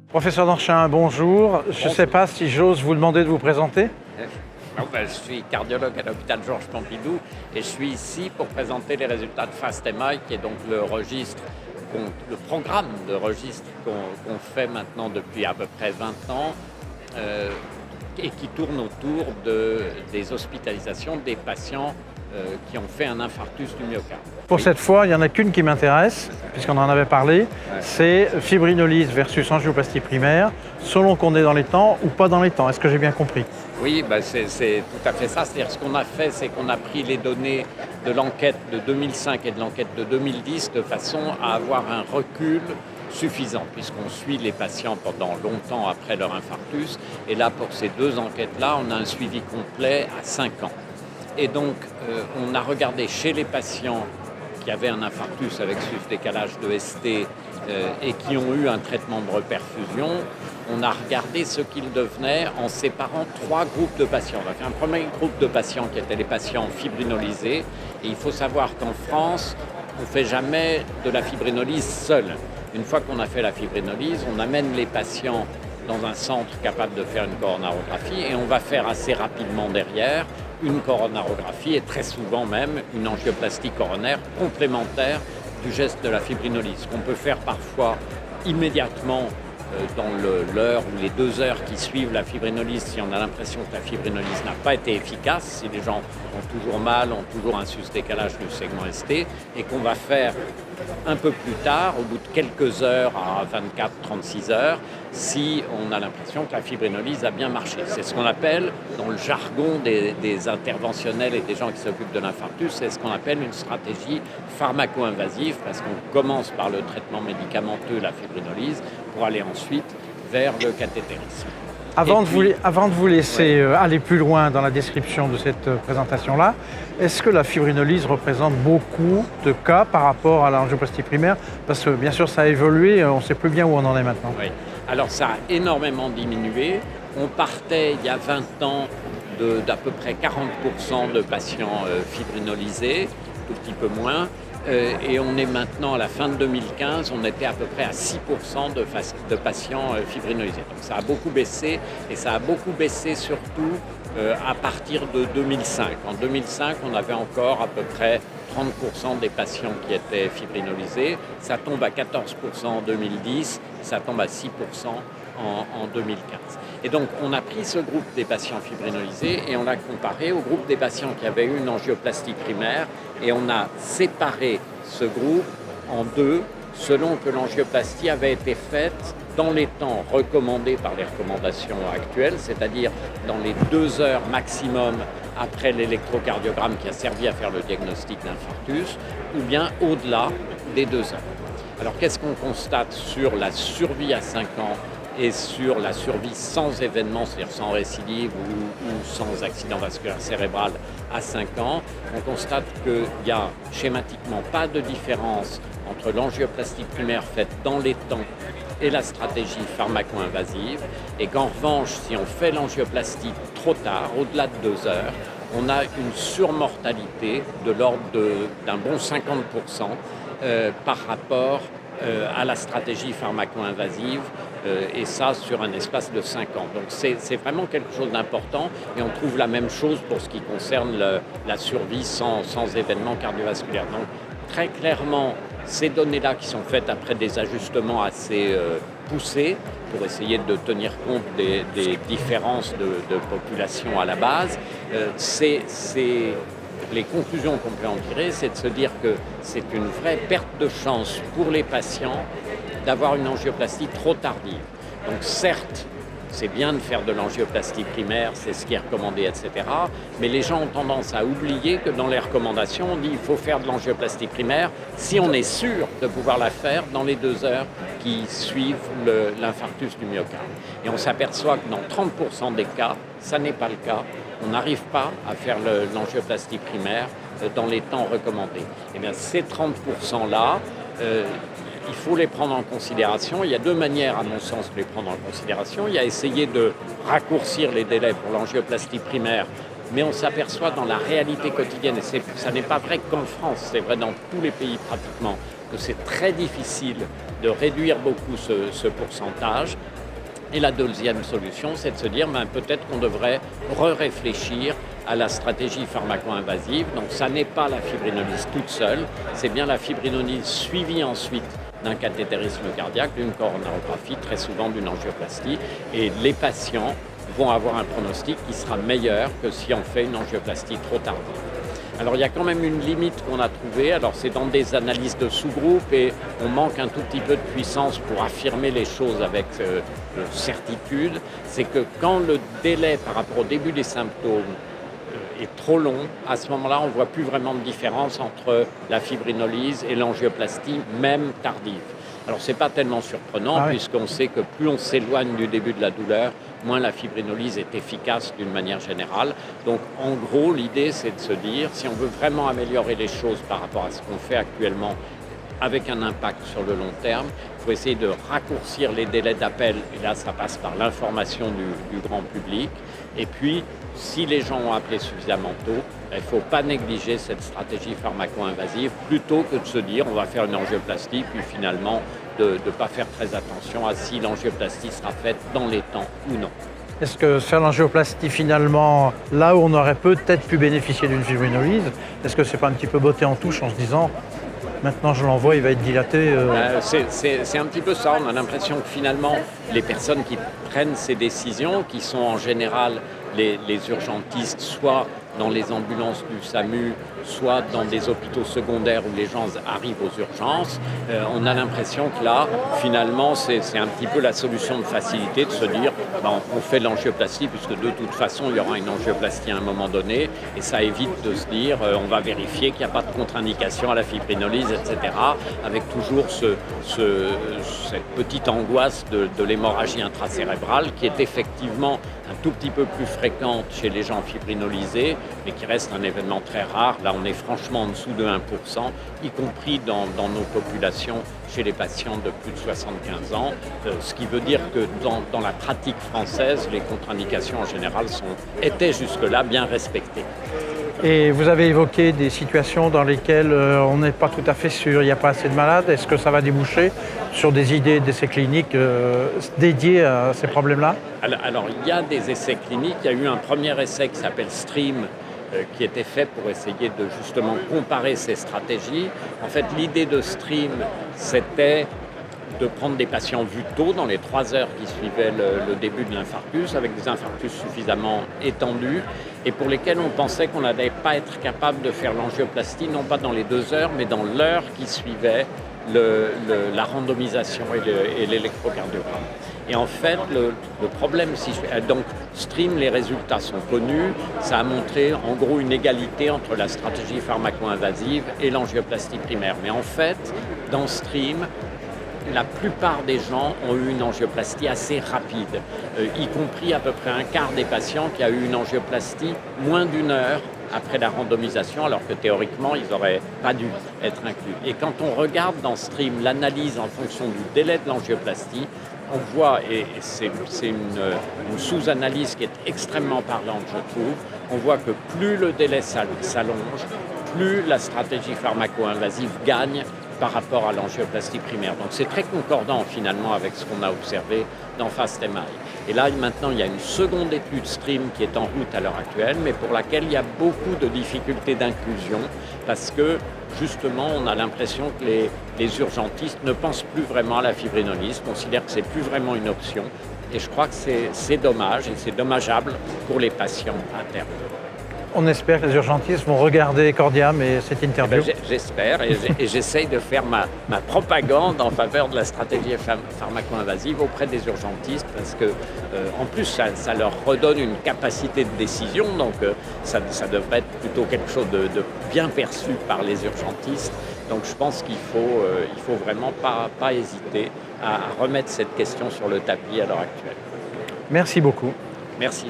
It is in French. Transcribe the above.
Professeur Danchin, bonjour. Je ne sais pas si j'ose vous demander de vous présenter. Je suis cardiologue à l'hôpital Georges Pompidou et je suis ici pour présenter les résultats de FAST-MI, qui est donc le programme de registre qu'on fait maintenant depuis à peu près 20 ans et qui tourne autour des hospitalisations des patients qui ont fait un infarctus du myocarde. Pour cette fois, il n'y en a qu'une qui m'intéresse, puisqu'on en avait parlé, c'est fibrinolyse versus angioplastie primaire, selon qu'on est dans les temps ou pas dans les temps. Est-ce que j'ai bien compris? Oui, c'est tout à fait ça. C'est-à-dire ce qu'on a fait, c'est qu'on a pris les données de l'enquête de 2005 et de l'enquête de 2010 de façon à avoir un recul suffisant, puisqu'on suit les patients pendant longtemps après leur infarctus. Et là, pour ces deux enquêtes-là, on a un suivi complet à 5 ans. Et donc, on a regardé chez les patients qui avaient un infarctus avec sus-décalage de ST et qui ont eu un traitement de reperfusion, on a regardé ce qu'ils devenaient en séparant 3 groupes de patients. On a fait un premier groupe de patients qui étaient les patients fibrinolisés. Et il faut savoir qu'en France, on ne fait jamais de la fibrinolyse seule. Une fois qu'on a fait la fibrinolyse, on amène les patients dans un centre capable de faire une coronarographie et on va faire assez rapidement derrière une coronarographie et très souvent même une angioplastie coronaire complémentaire du geste de la fibrinolyse, qu'on peut faire parfois immédiatement dans l'heure ou les 2 heures qui suivent la fibrinolyse, si on a l'impression que la fibrinolyse n'a pas été efficace, si les gens ont toujours mal, ont toujours un sus-décalage du segment ST, et qu'on va faire un peu plus tard, au bout de quelques heures, à 24-36 heures, si on a l'impression que la fibrinolyse a bien marché. C'est ce qu'on appelle, dans le jargon des interventionnels et des gens qui s'occupent de l'infarctus, c'est ce qu'on appelle une stratégie pharmaco-invasive, parce qu'on commence par le traitement médicamenteux, la fibrinolyse, pour aller ensuite vers le cathétérisme. Avant de vous laisser aller plus loin dans la description de cette présentation-là, est-ce que la fibrinolyse représente beaucoup de cas par rapport à l'angioplastie primaire? Parce que bien sûr, ça a évolué, on ne sait plus bien où on en est maintenant. Oui. Alors ça a énormément diminué. On partait il y a 20 ans d'à peu près 40% de patients fibrinolisés, tout petit peu moins. Et on est maintenant, à la fin de 2015, on était à peu près à 6% de patients fibrinolisés. Donc ça a beaucoup baissé, et ça a beaucoup baissé surtout à partir de 2005. En 2005, on avait encore à peu près 30% des patients qui étaient fibrinolisés. Ça tombe à 14% en 2010, ça tombe à 6% en 2015. Et donc, on a pris ce groupe des patients fibrinolisés et on l'a comparé au groupe des patients qui avaient eu une angioplastie primaire, et on a séparé ce groupe en 2 selon que l'angioplastie avait été faite dans les temps recommandés par les recommandations actuelles, c'est-à-dire dans les 2 heures maximum après l'électrocardiogramme qui a servi à faire le diagnostic d'infarctus, ou bien au-delà des 2 heures. Alors, qu'est-ce qu'on constate sur la survie à 5 ans et sur la survie sans événement, c'est-à-dire sans récidive ou sans accident vasculaire cérébral à 5 ans? On constate qu'il n'y a schématiquement pas de différence entre l'angioplastie primaire faite dans les temps et la stratégie pharmaco-invasive, et qu'en revanche, si on fait l'angioplastie trop tard, au-delà de 2 heures, on a une surmortalité de l'ordre d'un bon 50% par rapport à la stratégie pharmaco-invasive, et ça sur un espace de 5 ans. Donc c'est vraiment quelque chose d'important, et on trouve la même chose pour ce qui concerne la survie sans événement cardiovasculaire. Donc très clairement, ces données-là qui sont faites après des ajustements assez poussés pour essayer de tenir compte des différences de population à la base, les conclusions qu'on peut en tirer, c'est de se dire que c'est une vraie perte de chance pour les patients d'avoir une angioplastie trop tardive. Donc certes, c'est bien de faire de l'angioplastie primaire, c'est ce qui est recommandé, etc. Mais les gens ont tendance à oublier que dans les recommandations, on dit qu'il faut faire de l'angioplastie primaire si on est sûr de pouvoir la faire dans les 2 heures qui suivent l'infarctus du myocarde. Et on s'aperçoit que dans 30% des cas, ça n'est pas le cas. On n'arrive pas à faire l'angioplastie primaire dans les temps recommandés. Et bien ces 30%-là, il faut les prendre en considération. Il y a 2 manières, à mon sens, de les prendre en considération. Il y a essayer de raccourcir les délais pour l'angioplastie primaire, mais on s'aperçoit dans la réalité quotidienne, et ça n'est pas vrai qu'en France, c'est vrai dans tous les pays pratiquement, que c'est très difficile de réduire beaucoup ce pourcentage. Et la deuxième solution, c'est de se dire peut-être qu'on devrait réfléchir à la stratégie pharmaco-invasive. Donc ça n'est pas la fibrinolyse toute seule, c'est bien la fibrinolyse suivie ensuite d'un cathétérisme cardiaque, d'une coronarographie, très souvent d'une angioplastie. Et les patients vont avoir un pronostic qui sera meilleur que si on fait une angioplastie trop tardive. Alors il y a quand même une limite qu'on a trouvée, alors c'est dans des analyses de sous-groupes et on manque un tout petit peu de puissance pour affirmer les choses avec certitude, c'est que quand le délai par rapport au début des symptômes est trop long, à ce moment-là on ne voit plus vraiment de différence entre la fibrinolyse et l'angioplastie, même tardive. Alors ce n'est pas tellement surprenant puisqu'on sait que plus on s'éloigne du début de la douleur, moins la fibrinolyse est efficace d'une manière générale. Donc en gros, l'idée c'est de se dire, si on veut vraiment améliorer les choses par rapport à ce qu'on fait actuellement avec un impact sur le long terme, il faut essayer de raccourcir les délais d'appel, et là ça passe par l'information du grand public. Et puis, si les gens ont appelé suffisamment tôt, il ne faut pas négliger cette stratégie pharmaco-invasive plutôt que de se dire on va faire une angioplastie, puis finalement de ne pas faire très attention à si l'angioplastie sera faite dans les temps ou non. Est-ce que faire l'angioplastie finalement, là où on aurait peut-être pu bénéficier d'une fibrinolyse, est-ce que c'est pas un petit peu botté en touche en se disant maintenant je l'envoie, il va être dilaté C'est un petit peu ça, on a l'impression que finalement les personnes qui prennent ces décisions, qui sont en général les urgentistes, soit dans les ambulances du SAMU, soit dans des hôpitaux secondaires où les gens arrivent aux urgences, on a l'impression que là, finalement, c'est un petit peu la solution de facilité de se dire on fait l'angioplastie puisque de toute façon, il y aura une angioplastie à un moment donné et ça évite de se dire on va vérifier qu'il n'y a pas de contre-indication à la fibrinolyse, etc. avec toujours cette petite angoisse de l'hémorragie intracérébrale qui est effectivement un tout petit peu plus fréquente chez les gens fibrinolisés, mais qui reste un événement très rare. Là, on est franchement en dessous de 1%, y compris dans nos populations, chez les patients de plus de 75 ans, ce qui veut dire que dans la pratique française, les contre-indications en général étaient jusque-là bien respectées. Et vous avez évoqué des situations dans lesquelles on n'est pas tout à fait sûr, il n'y a pas assez de malades. Est-ce que ça va déboucher sur des idées d'essais cliniques dédiés à ces problèmes-là ? Alors, il y a des essais cliniques. Il y a eu un premier essai qui s'appelle STREAM, qui était fait pour essayer de justement comparer ces stratégies. En fait, l'idée de STREAM, c'était de prendre des patients vus tôt, dans les 3 heures qui suivaient le début de l'infarctus, avec des infarctus suffisamment étendus, et pour lesquels on pensait qu'on n'allait pas être capable de faire l'angioplastie, non pas dans les 2 heures, mais dans l'heure qui suivait la randomisation et l'électrocardiogramme. Et en fait, le problème, donc STREAM, les résultats sont connus, ça a montré en gros une égalité entre la stratégie pharmaco-invasive et l'angioplastie primaire. Mais en fait, dans STREAM, la plupart des gens ont eu une angioplastie assez rapide, y compris à peu près un quart des patients qui a eu une angioplastie moins d'1 heure après la randomisation, alors que théoriquement, ils n'auraient pas dû être inclus. Et quand on regarde dans STREAM l'analyse en fonction du délai de l'angioplastie, on voit, et c'est une sous-analyse qui est extrêmement parlante, je trouve, on voit que plus le délai s'allonge, plus la stratégie pharmaco-invasive gagne par rapport à l'angioplastie primaire. Donc c'est très concordant finalement avec ce qu'on a observé dans FAST-MI. Et là maintenant il y a une seconde étude STREAM qui est en route à l'heure actuelle, mais pour laquelle il y a beaucoup de difficultés d'inclusion parce que justement on a l'impression que les urgentistes ne pensent plus vraiment à la fibrinolyse, considèrent que c'est plus vraiment une option. Et je crois que c'est dommage et c'est dommageable pour les patients à terme. On espère que les urgentistes vont regarder Cordiam et cette interview. J'espère et j'essaye de faire ma propagande en faveur de la stratégie pharmaco-invasive auprès des urgentistes parce que en plus ça leur redonne une capacité de décision, donc ça devrait être plutôt quelque chose de bien perçu par les urgentistes. Donc je pense qu'il faut vraiment pas hésiter à remettre cette question sur le tapis à l'heure actuelle. Merci beaucoup. Merci.